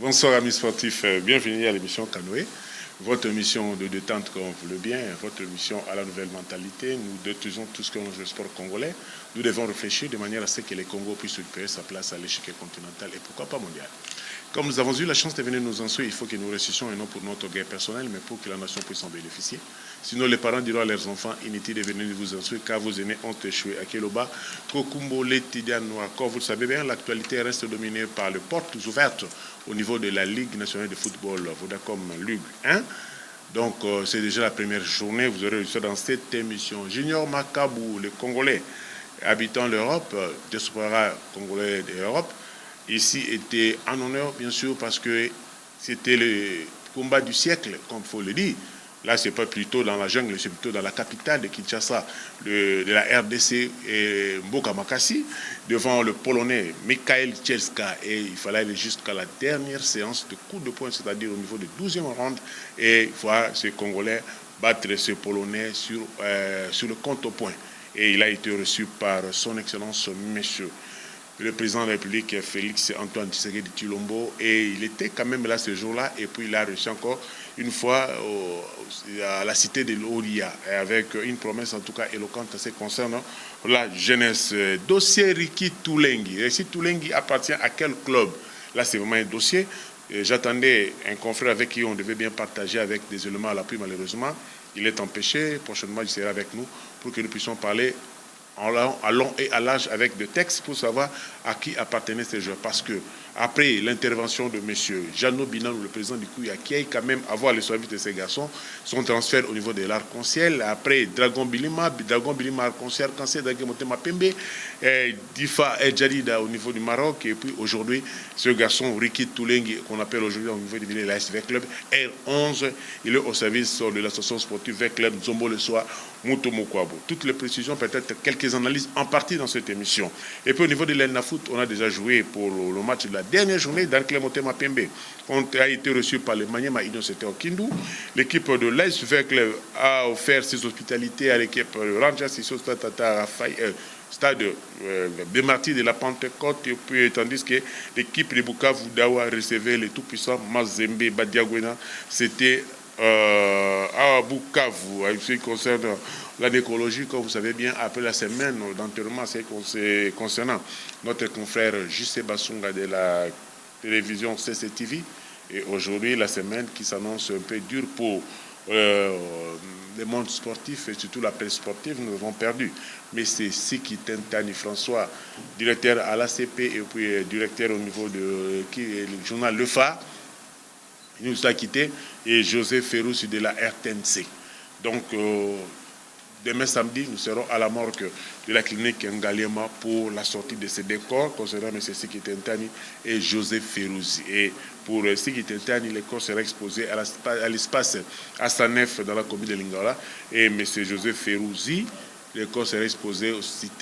Bonsoir amis sportifs, bienvenue à l'émission Canoë, votre émission de détente comme vous le bien, votre émission à la nouvelle mentalité. Nous détenons tout ce que le sport congolais. Nous devons réfléchir de manière à ce que les Congos puissent récupérer sa place à l'échiquier continental et pourquoi pas mondial. Comme nous avons eu la chance de venir nous instruire, il faut que nous réussissions et non pour notre gain personnel, mais pour que la nation puisse en bénéficier. Sinon, les parents diront à leurs enfants, inutile de venir vous instruire car vos aînés ont échoué. À Keloba, Kokumbo, Letidian, Noakor, vous le savez bien, l'actualité reste dominée par les portes ouvertes au niveau de la Ligue nationale de football, Vodacom Ligue 1. Donc, c'est déjà la première journée, vous aurez réussi dans cette émission. Junior Makabou, les Congolais habitant l'Europe, diaspora congolais de l'Europe, ici était en honneur, bien sûr, parce que c'était le combat du siècle, comme il faut le dire. Là, ce n'est pas plutôt dans la jungle, c'est plutôt dans la capitale de Kinshasa, de la RDC et Mboka Makassi, devant le Polonais Mikhail Chelska. Et il fallait aller jusqu'à la dernière séance de coup de poing, c'est-à-dire au niveau du 12e round, et voir ce Congolais battre ce Polonais sur le compte au point. Et il a été reçu par son Excellence, Monsieur le président de la République, Félix Antoine Tshisekedi Tshilombo, et il était quand même là ce jour-là, et puis il a reçu encore une fois à la cité de l'Oria, avec une promesse en tout cas éloquente à ce concernant la jeunesse. Dossier Riki Toulengi. Riki Toulengi appartient à quel club? Là, c'est vraiment un dossier. J'attendais un confrère avec qui on devait bien partager avec des éléments à l'appui, malheureusement. Il est empêché. Prochainement, il sera avec nous pour que nous puissions parler à long et à large avec des textes pour savoir à qui appartenaient ces joueurs. Parce que après l'intervention de M. Jeannot Binalou, le président du Kouya, qui a quand même avoir le service de ces garçons, son transfert au niveau de l'Arc-en-Ciel, après Dragon Bilima Arc-en-Ciel, Arc-en-Ciel, Dragon Motema Pembe, Difa et Jadida au niveau du Maroc, et puis aujourd'hui, ce garçon, Riki Toulengi, qu'on appelle aujourd'hui au niveau de l'ASV Club, R11, il est au service de l'association sportive V Club Zombo le soir, Moutomokwabo. Toutes les précisions, peut-être quelques analyses en partie dans cette émission. Et puis au niveau de l'ENAFoot, on a déjà joué pour le match de la dernière journée d'Arclé Motema Pembe. On a été reçu par le Maniema Union, c'était au Kindu. L'équipe de l'ASV Club a offert ses hospitalités à l'équipe Rangers ici au stade Tata Raphaël. Stade des martyrs de la Pentecôte, et puis tandis que l'équipe de Bukavu Dawa recevait le tout-puissant Mazembe Badiagwena, c'était à Bukavu. En ce qui concerne la nécrologie, comme vous savez bien, après la semaine d'enterrement, c'est concernant notre confrère J.C. Bassunga de la télévision CCTV, et aujourd'hui la semaine qui s'annonce un peu dure pour le monde sportif et surtout la presse sportive. Nous avons perdu. Mais c'est Siki Tentani François, directeur à l'ACP et puis directeur au niveau de le journal Le Phare. Il nous a quittés, et José Ferrouz de la RTNC. Donc, demain samedi, nous serons à la morgue de la clinique Ngaliema pour la sortie de ces décors concernant M. Siki Tentani et José Ferrouz. Et pour Siki Tentani, les corps seront exposés à l'espace Assanef dans la commune de Lingala. Et M. José Ferrouzi, les corps seraient exposés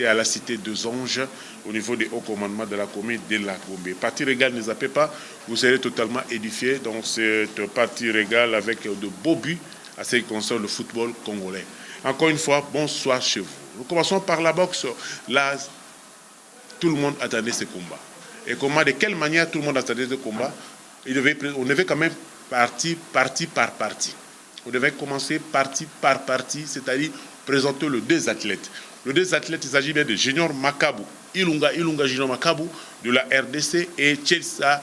à la cité de Anges au niveau des hauts commandements de la commune de la Gombe. Partie régale, ne zappez pas, vous serez totalement édifiés dans cette partie régale avec de beaux buts à ce qui concerne le football congolais. Encore une fois, bonsoir chez vous. Nous commençons par la boxe. Là, tout le monde attendait ce combat. Et comment, de quelle manière tout le monde attendait ce combat? On devait quand même partie par partie. On devait commencer partie par partie, c'est-à-dire présenter les deux athlètes. Les deux athlètes, il s'agit bien de Junior Makabou, Ilunga Junior Makabou de la RDC et Chelsa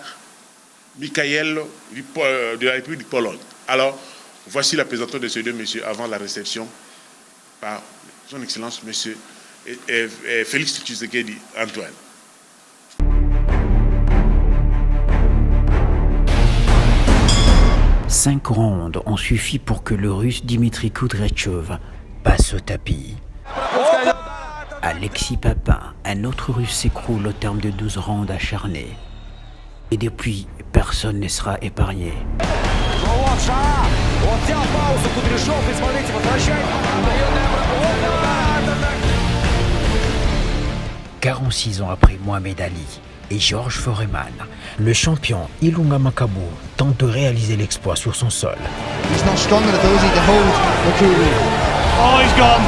Mikhail de la République de Pologne. Alors, voici la présentation de ces deux messieurs avant la réception par son Excellence, monsieur Félix Tshisekedi Antoine. Cinq rondes ont suffi pour que le Russe Dimitri Kudryashov passe au tapis. Alexis Papin, un autre Russe, s'écroule au terme de 12 rondes acharnés. Et depuis, personne ne sera épargné. 46 ans après Mohamed Ali et Georges Foreman, le champion Ilunga Makabou tente de réaliser l'exploit sur son sol. He's not strong enough, though, is he, to hold Makulu? Oh, he's gone.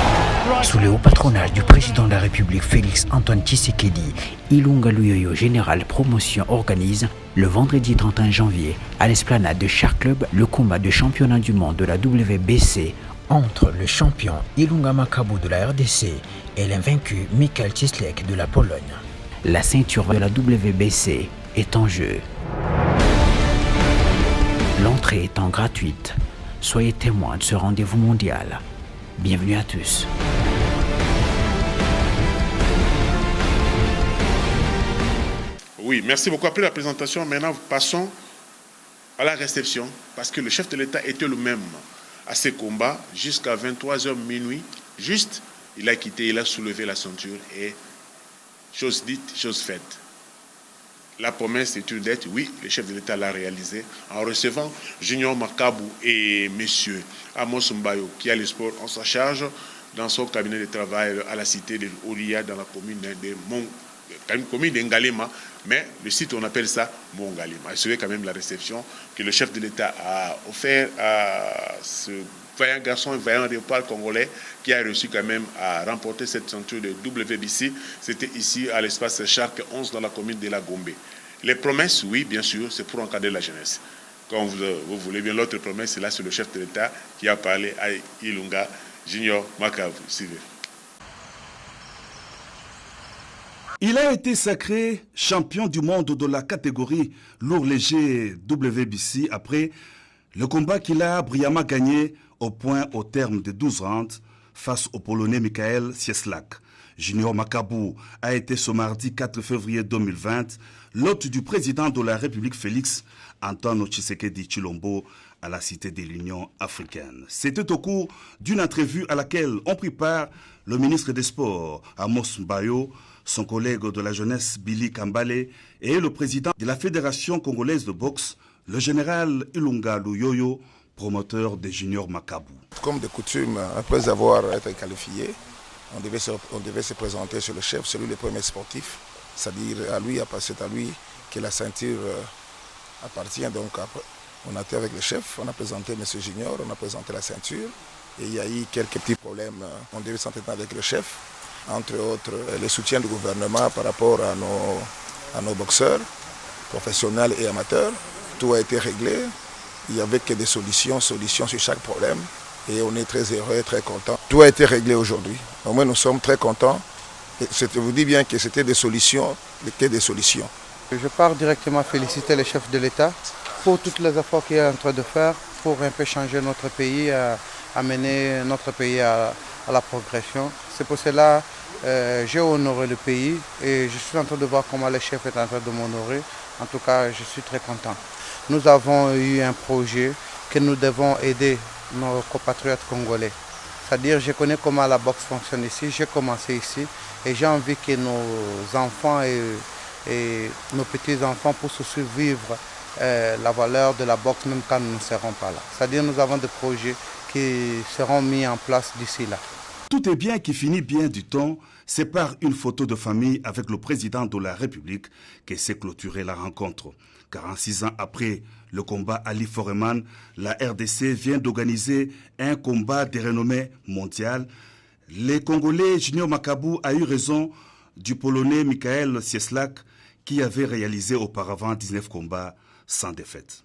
Sous le haut patronage du président de la République Félix Antoine Tshisekedi, Ilunga Luyoyo Général Promotion organise le vendredi 31 janvier à l'esplanade de chaque club le combat de championnat du monde de la WBC entre le champion Ilunga Makabu de la RDC et l'invaincu Michael Cieslak de la Pologne. La ceinture de la WBC est en jeu. L'entrée étant gratuite, soyez témoins de ce rendez-vous mondial. Bienvenue à tous. Oui, merci beaucoup. Après la présentation, maintenant passons à la réception, parce que le chef de l'État était le même à ces combats jusqu'à 23h minuit. Juste, il a quitté, il a soulevé la ceinture et chose dite, chose faite. La promesse est une dette, oui, le chef de l'État l'a réalisé en recevant Junior Makabu et M. Amos Mbayo, qui a le sport en sa charge dans son cabinet de travail à la cité de Olia, dans la commune de Ngalema, mais le site on appelle ça Mongalema. Assurez quand même la réception que le chef de l'État a offert à ce vaillant garçon, un vaillant léopard congolais qui a réussi quand même à remporter cette ceinture de WBC. C'était ici à l'espace Charc 11 dans la commune de la Gombe. Les promesses, oui, bien sûr, c'est pour encadrer la jeunesse. Quand vous voulez bien, l'autre promesse, là, c'est le chef de l'État qui a parlé à Ilunga Junior Makabu. Il a été sacré champion du monde de la catégorie lourd léger WBC après le combat qu'il a brillamment gagné au point au terme de 12 rounds face au Polonais Michael Cieslak. Junior Makabu a été ce mardi 4 février 2020 l'hôte du président de la République Félix Antoine Tshisekedi Tshilombo à la Cité de l'Union africaine. C'était au cours d'une entrevue à laquelle ont pris part le ministre des Sports Amos Mbayo, son collègue de la jeunesse Billy Kambale et le président de la Fédération congolaise de boxe, le général Ilunga Luyoyo, promoteur des juniors Makabu. Comme de coutume, après avoir été qualifié, on devait se présenter sur le chef, celui le premier sportif, c'est-à-dire c'est à lui que la ceinture appartient. Donc on a été avec le chef, on a présenté M. Junior, on a présenté la ceinture et il y a eu quelques petits problèmes. On devait s'entendre avec le chef, entre autres le soutien du gouvernement par rapport à nos boxeurs, professionnels et amateurs. Tout a été réglé. Il n'y avait que des solutions sur chaque problème. Et on est très heureux, très contents. Tout a été réglé aujourd'hui. Au moins, nous sommes très contents. Et je vous dis bien que c'était des solutions, que des solutions. Je pars directement féliciter le chef de l'État pour tous les efforts qu'il est en train de faire pour un peu changer notre pays, amener notre pays à la progression. C'est pour cela que j'ai honoré le pays et je suis en train de voir comment le chef est en train de m'honorer. En tout cas, je suis très content. Nous avons eu un projet que nous devons aider nos compatriotes congolais. C'est-à-dire, je connais comment la boxe fonctionne ici, j'ai commencé ici et j'ai envie que nos enfants et nos petits-enfants puissent survivre la valeur de la boxe même quand nous ne serons pas là. C'est-à-dire, nous avons des projets qui seront mis en place d'ici là. Tout est bien qui finit bien du temps. C'est par une photo de famille avec le président de la République que s'est clôturée la rencontre. 46 ans après le combat Ali Foreman, la RDC vient d'organiser un combat de renommée mondiale. Les Congolais Junior Makabu a eu raison du Polonais Michael Cieslak qui avait réalisé auparavant 19 combats sans défaite.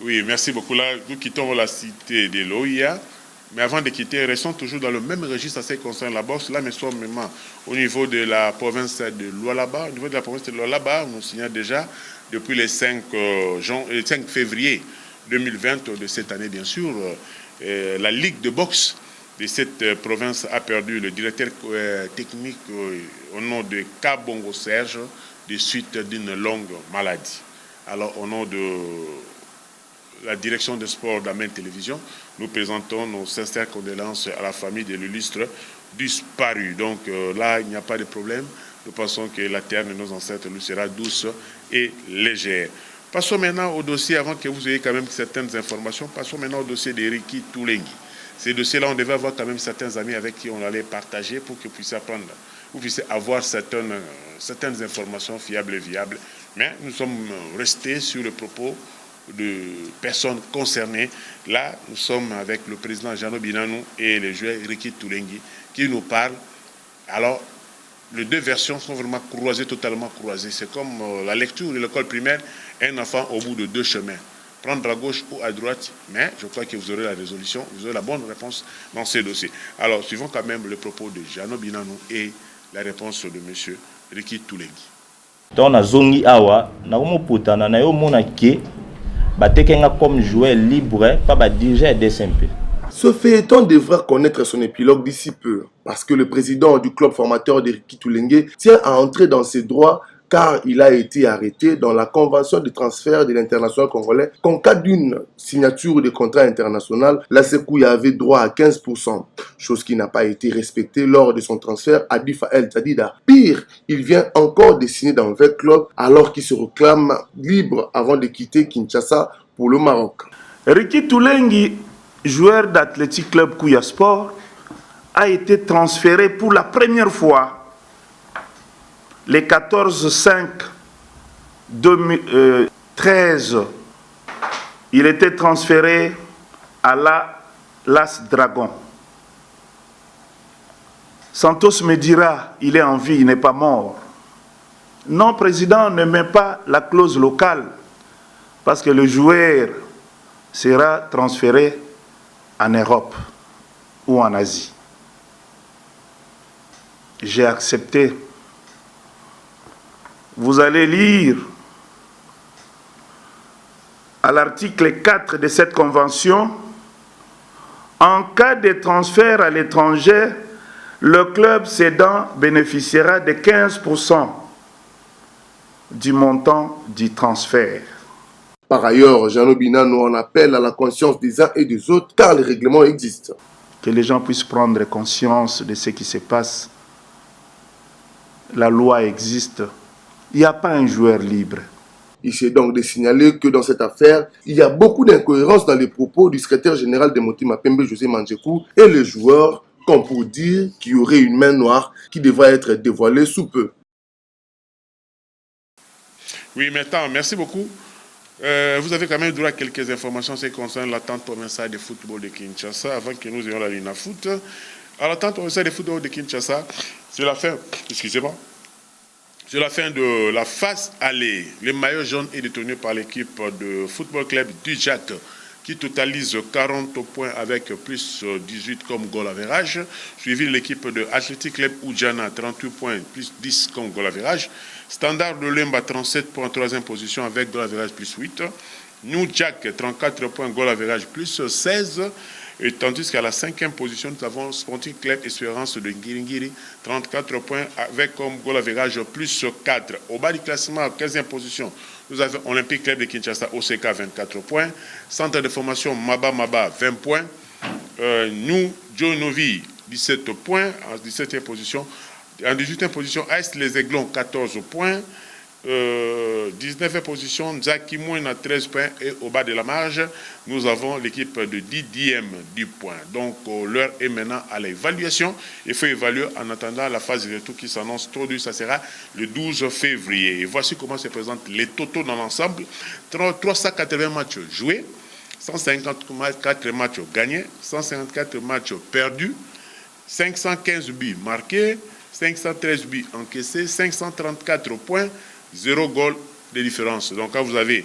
Oui, merci beaucoup. Là, nous quittons la cité de l'OIA. Mais avant de quitter, restons toujours dans le même registre à ce qui concerne la boxe. Là, nous sommes maintenant au niveau de la province de Lualaba. Au niveau de la province de Lualaba, nous signons déjà depuis le 5 février 2020 de cette année, bien sûr, la Ligue de boxe de cette province a perdu le directeur technique au nom de Kabongo Serge, de suite d'une longue maladie. Alors, au nom de la direction des sports d'Amen Télévision, nous présentons nos sincères condoléances à la famille de l'illustre disparu. Donc là, il n'y a pas de problème. Nous pensons que la terre de nos ancêtres lui sera douce et légère. Passons maintenant au dossier, avant que vous ayez quand même certaines informations, passons maintenant au dossier d'Eriki Toulengi. Ces dossiers-là, on devait avoir quand même certains amis avec qui on allait partager pour que vous puissiez apprendre, vous puissiez avoir certaines informations fiables et viables. Mais nous sommes restés sur le propos de personnes concernées. Là, nous sommes avec le président Jeannot Binanou et le joueur Ricky Toulengi qui nous parlent. Alors, les deux versions sont vraiment croisées, totalement croisées. C'est comme la lecture de l'école primaire, un enfant au bout de deux chemins. Prendre à gauche ou à droite, mais je crois que vous aurez la résolution, vous aurez la bonne réponse dans ces dossiers. Alors, suivons quand même le propos de Jeannot Binanou et la réponse de M. Ricky Toulengi. Donc, na zongi awa, na omoputana na yo mona ke batekenga comme joueur libre, pas ba diriger des SMP. Ce feuilleton devra connaître son épilogue d'ici peu, parce que le président du club formateur de Ricky Toulengi tient à entrer dans ses droits car il a été arrêté dans la convention de transfert de l'international congolais qu'en cas d'une signature de contrat international, la Sekouya avait droit à 15%, chose qui n'a pas été respectée lors de son transfert à Difa El Tadida. Pire, il vient encore de signer dans 20 clubs alors qu'il se réclame libre avant de quitter Kinshasa pour le Maroc. Ricky Toulengi, joueur d'Athletic Club Kouya Sport, a été transféré pour la première fois le 14-5-2013. Il était transféré à l'As Dragon. Santos me dira, il est en vie, il n'est pas mort. Non, président, ne met pas la clause locale parce que le joueur sera transféré en Europe ou en Asie. J'ai accepté. Vous allez lire à l'article 4 de cette convention, en cas de transfert à l'étranger, le club cédant bénéficiera de 15% du montant du transfert. Par ailleurs, Jeannot Binanou en appelle à la conscience des uns et des autres car les règlements existent. Que les gens puissent prendre conscience de ce qui se passe. La loi existe. Il n'y a pas un joueur libre. Il s'est donc de signaler que dans cette affaire, il y a beaucoup d'incohérences dans les propos du secrétaire général de Motema Pembe, José Mandjekou, et les joueurs, comme pour dire qu'il y aurait une main noire qui devrait être dévoilée sous peu. Oui, maintenant, merci beaucoup. Vous avez quand même droit à quelques informations qui concernent l'attente provinciale de football de Kinshasa avant que nous ayons la ligne à foot. Alors, l'attente provinciale de football de Kinshasa, c'est la fin, excusez-moi, c'est la fin de la phase aller. Le maillot jaune est détenu par l'équipe de football club du Jack qui totalise 40 points avec plus 18 comme goal average, suivi de l'équipe de Athletic Club Oudjana, 38 points plus 10 comme goal average. Standard de Lemba, 37 points en troisième position avec goal average plus 8. New Jack, 34 points, goal average plus 16. Et tandis qu'à la cinquième position, nous avons Sporting Club Espérance de Ngiringiri, 34 points avec comme goal average plus 4. Au bas du classement, à 15e position, nous avons Olympique Club de Kinshasa, OCK, 24 points. Centre de formation Maba Maba, 20 points. Nous, Jonovi, 17 points en 17e position. En 18e position, AS Les Aiglons, 14 points. 19e position, Nzakimouen à 13 points. Et au bas de la marge, nous avons l'équipe de DDM, 10 points. Donc, l'heure est maintenant à l'évaluation. Il faut évaluer en attendant la phase de retour qui s'annonce trop dur. Ça sera le 12 février. Et voici comment se présentent les totaux dans l'ensemble. 380 matchs joués, 154 matchs gagnés, 154 matchs perdus, 515 buts marqués, 513 buts encaissés, 534 points, 0 goal de différence. Donc quand vous avez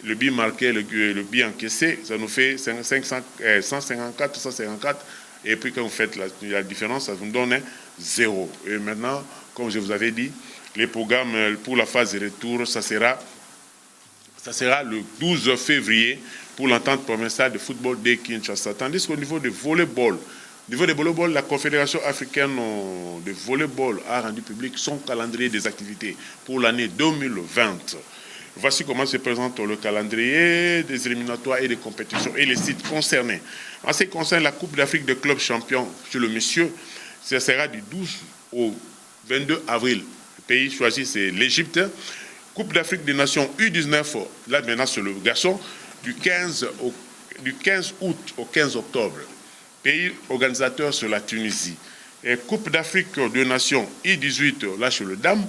le but marqué, le but encaissé, ça nous fait 154, et puis quand vous faites la différence, ça vous donne 0. Et maintenant, comme je vous avais dit, les programmes pour la phase de retour, ça sera le 12 février pour l'entente provinciale de football de Kinshasa. Tandis qu'au niveau de volleyball, la Confédération africaine de volleyball a rendu public son calendrier des activités pour l'année 2020. Voici comment se présente le calendrier des éliminatoires et des compétitions et les sites concernés. En ce qui concerne la Coupe d'Afrique de clubs champions chez le monsieur, ça sera du 12 au 22 avril. Le pays choisi, c'est l'Égypte. Coupe d'Afrique des Nations U19, là maintenant c'est le garçon, du 15 août au 15 octobre. Pays organisateur sur la Tunisie. Et Coupe d'Afrique des Nations I-18, là chez le Dame,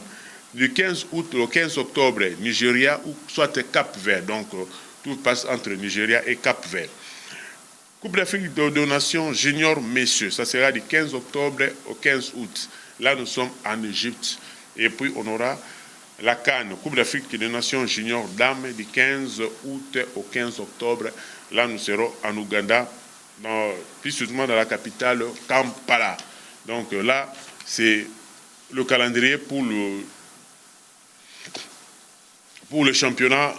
du 15 août au 15 octobre, Nigeria ou soit Cap-Vert. Donc, tout passe entre Nigeria et Cap-Vert. Coupe d'Afrique de Nations junior messieurs, ça sera du 15 octobre au 15 août. Là, nous sommes en Égypte. Et puis, on aura la CAN, Coupe d'Afrique des Nations junior dames, du 15 août au 15 octobre. Là, nous serons en Ouganda, plus précisément dans la capitale Kampala. Donc là, c'est le calendrier pour le championnat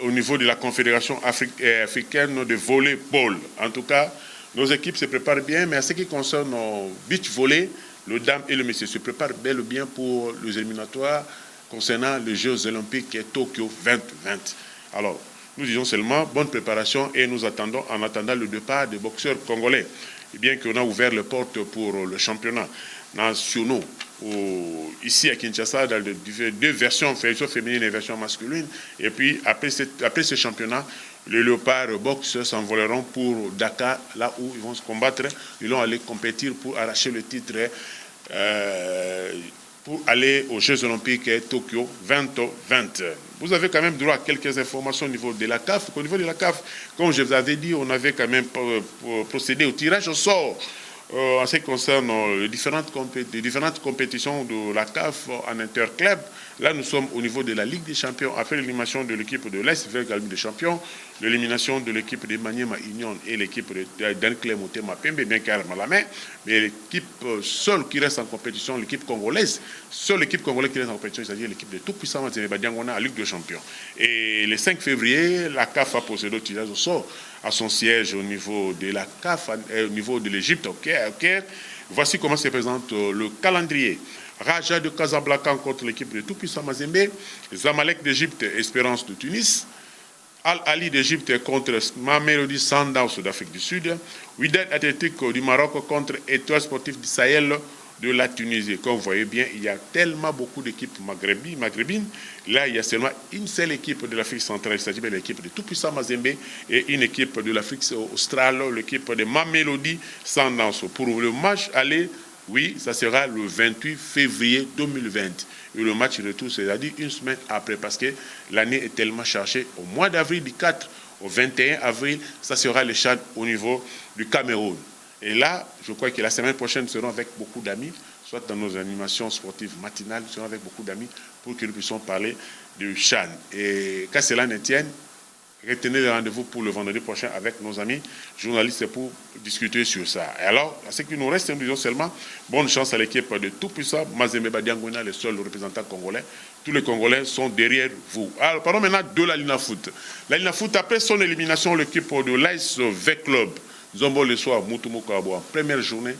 au niveau de la Confédération africaine de volley-ball. En tout cas, nos équipes se préparent bien, mais en ce qui concerne le beach volley, le dame et le messieurs se préparent bel et bien pour les éliminatoires concernant les Jeux Olympiques et Tokyo 2020. Alors, nous disons seulement bonne préparation et nous attendons, en attendant le départ des boxeurs congolais. Et bien qu'on a ouvert les portes pour le championnat national ici à Kinshasa, dans deux versions, version féminine et version masculine. Et puis, après ce championnat, les léopards boxe s'envoleront pour Dakar, là où ils vont se combattre. Ils vont aller compétir pour arracher le titre, pour aller aux Jeux Olympiques Tokyo 2020. Vous avez quand même droit à quelques informations au niveau de la CAF. Au niveau de la CAF, comme je vous avais dit, on avait quand même procédé au tirage au sort en ce qui concerne les différentes compétitions de la CAF en interclub. Là, nous sommes au niveau de la Ligue des Champions. Après l'élimination de l'équipe de l'Est vers la Ligue des Champions, l'élimination de l'équipe de Maniema Union et l'équipe d'Ancle Motema Pembe, bien carrément la main. Mais l'équipe seule qui reste en compétition, l'équipe congolaise, seule l'équipe congolaise qui reste en compétition, c'est-à-dire l'équipe de Tout-Puissant Mazembe-Badiangona en Ligue des Champions. Et le 5 février, la CAF a procédé au tirage au sort à son siège au niveau de la CAF, au niveau de l'Égypte, au Caire. Voici comment se présente le calendrier. Raja de Casablanca contre l'équipe de Tout-Puissant Mazembe, Zamalek d'Égypte, Espérance de Tunis, Al-Ali d'Égypte contre Mamelodi Sundowns d'Afrique du Sud, Wydad Athletic du Maroc contre Étoile Sportive du Sahel de la Tunisie. Comme vous voyez bien, il y a tellement beaucoup d'équipes maghrébines. Là, il y a seulement une seule équipe de l'Afrique centrale, c'est-à-dire l'équipe de Tout-Puissant Mazembe, et une équipe de l'Afrique australe, l'équipe de Mamelodi Sundowns. Pour le match aller, oui, ça sera le 28 février 2020. Et le match retour, c'est-à-dire une semaine après, parce que l'année est tellement chargée. Au mois d'avril, du 4 au 21 avril, ça sera le Tchad au niveau du Cameroun. Et là, je crois que la semaine prochaine, nous serons avec beaucoup d'amis, soit dans nos animations sportives matinales, nous serons avec beaucoup d'amis pour que nous puissions parler du Tchad. Et qu'à cela ne tienne, retenez le rendez-vous pour le vendredi prochain avec nos amis journalistes pour discuter sur ça. Et alors, à ce qui nous reste, nous disons seulement bonne chance à l'équipe de Tout-Puissant Mazembe Badiangona, le seul représentant congolais. Tous les Congolais sont derrière vous. Alors, parlons maintenant de la Lina Foot. La Lina Foot, après son élimination, l'équipe de l'Ice V-Club, Zombo le soir, Moutoumou Kabo, en première journée,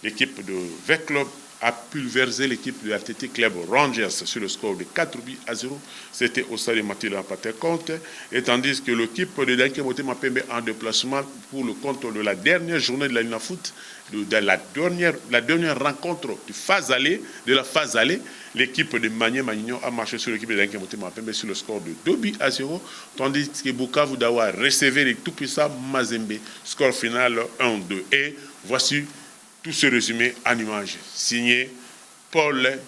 l'équipe de V-Club a pulvérisé l'équipe de l'Athletic Club Rangers sur le score de 4-0. C'était au stade de Mathilde en Pater-Compte. Et tandis que l'équipe de Danke Motema Pembe en déplacement pour le compte de la dernière journée de la Lina Foot, de la dernière rencontre de la phase allée, l'équipe de Maniema Union a marché sur l'équipe de Danke Motema Pembe sur le score de 2-0. Tandis que Bukavu Dawa recevait les tout-puissants Mazembe. Score final 1-2. Et voici tout ce résumé en image, signé Paul.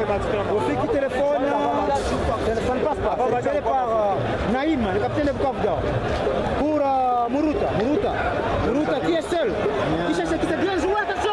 Aussi qui téléphone, ça ne passe pas. On va aller par Naïm, le capitaine de Bukavda. Pour Muruta qui est seul. Qui cherche qui s'est bien joué, attention.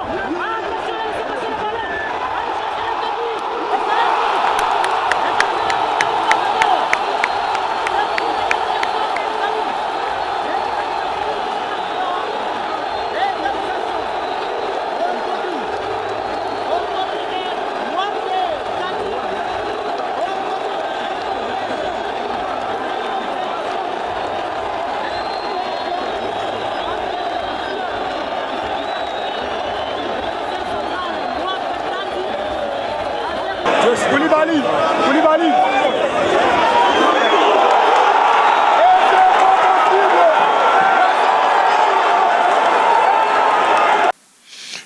Koulibaly.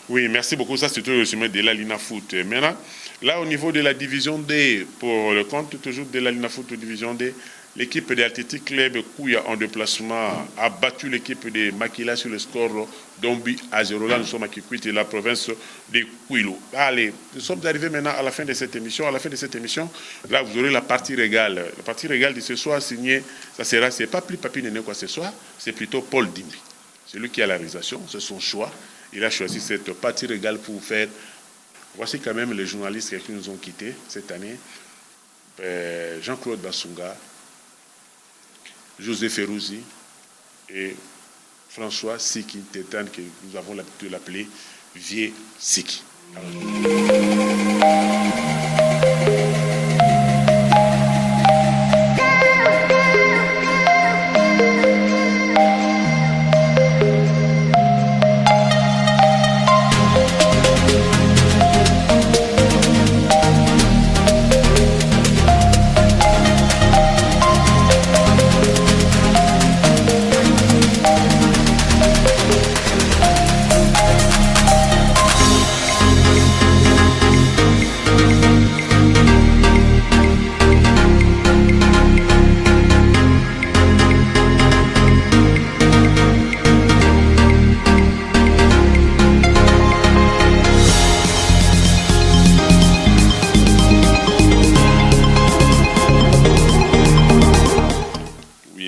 Oui, merci beaucoup. Ça, c'est le résumé de la Lina Foot. Maintenant, là, au niveau de la division D, pour le compte toujours de la Lina Foot division D, l'équipe de l'Athletic Club Kouya en déplacement a battu l'équipe de Makila sur le score d'Ombi à 0. Là, nous sommes à Kikwit, la province de Kouilo. Allez, nous sommes arrivés maintenant à la fin de cette émission. À la fin de cette émission, là, vous aurez la partie régale. La partie régale de ce soir signée, c'est pas plus Papi Néné quoi ce soir, c'est plutôt Paul Dimbi. C'est lui qui a la réalisation, c'est son choix. Il a choisi cette partie régale pour faire. Voici quand même les journalistes qui nous ont quittés cette année. Jean-Claude Bassunga, José Ferrouzi et François Siki Tétane, que nous avons l'habitude de l'appeler Vieux Siki.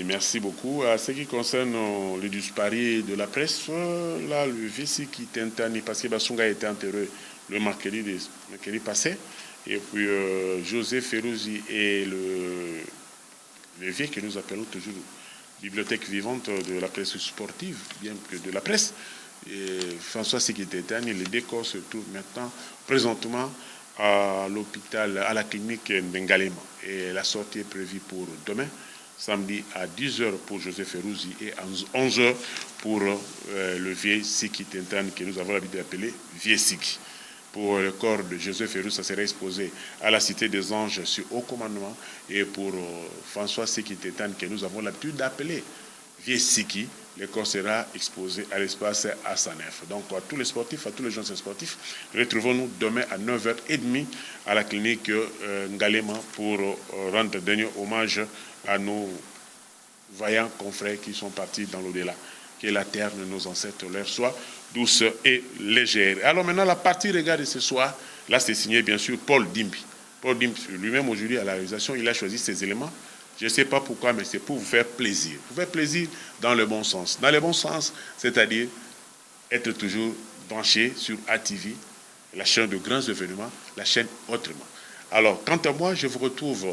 Merci beaucoup. À ce qui concerne le disparu de la presse, là, le VC qui t'interne, parce que Bassunga a été enterré le mercredi passé, et puis José Ferrouzi et le vieux que nous appelons toujours bibliothèque vivante de la presse sportive, bien que de la presse, et François Sikiteten, les décors se trouvent maintenant, présentement, à l'hôpital, à la clinique d'Ngalema. Et la sortie est prévue pour demain, samedi à 10h pour José Ferrouzi et à 11h pour le vieux Siki Tentane que nous avons l'habitude d'appeler vieux Siki. Pour le corps de José Ferrouzi, ça sera exposé à la Cité des Anges sur haut commandement. Et pour François Siki Tentane que nous avons l'habitude d'appeler vieux Siki, le corps sera exposé à l'espace à Sanef. Donc à tous les sportifs, à tous les jeunes sportifs, retrouvons-nous demain à 9h30 à la clinique Ngalema pour rendre dernier hommage à nos vaillants confrères qui sont partis dans l'au-delà. Que la terre de nos ancêtres leur soit douce et légère. Alors maintenant, la partie regard de ce soir, là c'est signé bien sûr Paul Dimbi. Paul Dimbi lui-même aujourd'hui à la réalisation, il a choisi ces éléments. Je ne sais pas pourquoi, mais c'est pour vous faire plaisir. Vous faire plaisir dans le bon sens. Dans le bon sens, c'est-à-dire être toujours branché sur ATV, la chaîne de grands événements, la chaîne autrement. Alors, quant à moi, je vous retrouve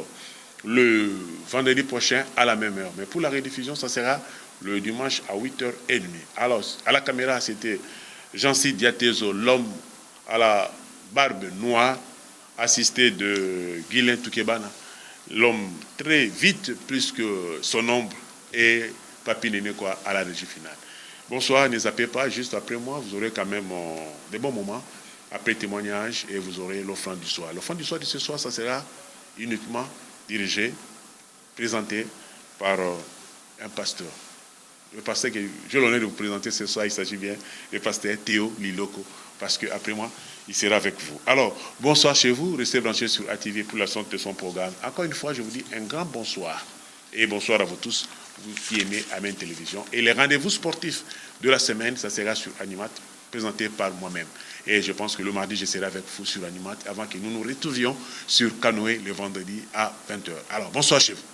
le vendredi prochain à la même heure. Mais pour la rediffusion, ça sera le dimanche à 8h30. Alors, à la caméra, c'était Jean-Cy Diatezo, l'homme à la barbe noire, assisté de Guylain Toukebana, l'homme très vite, plus que son ombre, et Papi Néné quoi, à la régie finale. Bonsoir, ne zappez pas, juste après moi, vous aurez quand même des bons moments, après témoignage, et vous aurez l'offrande du soir. L'offrande du soir de ce soir, ça sera uniquement dirigé, présenté par un pasteur. Le pasteur que j'ai l'honneur de vous présenter ce soir, il s'agit bien du pasteur Théo Liloko, parce qu'après moi, il sera avec vous. Alors, bonsoir chez vous, restez branchés sur ATV pour la santé de son programme. Encore une fois, je vous dis un grand bonsoir. Et bonsoir à vous tous, vous qui aimez Amen Télévision. Et les rendez-vous sportifs de la semaine, ça sera sur Animat, présenté par moi-même. Et je pense que le mardi, je serai avec vous sur Animat avant que nous nous retrouvions sur Canoë le vendredi à 20h. Alors, bonsoir chez vous.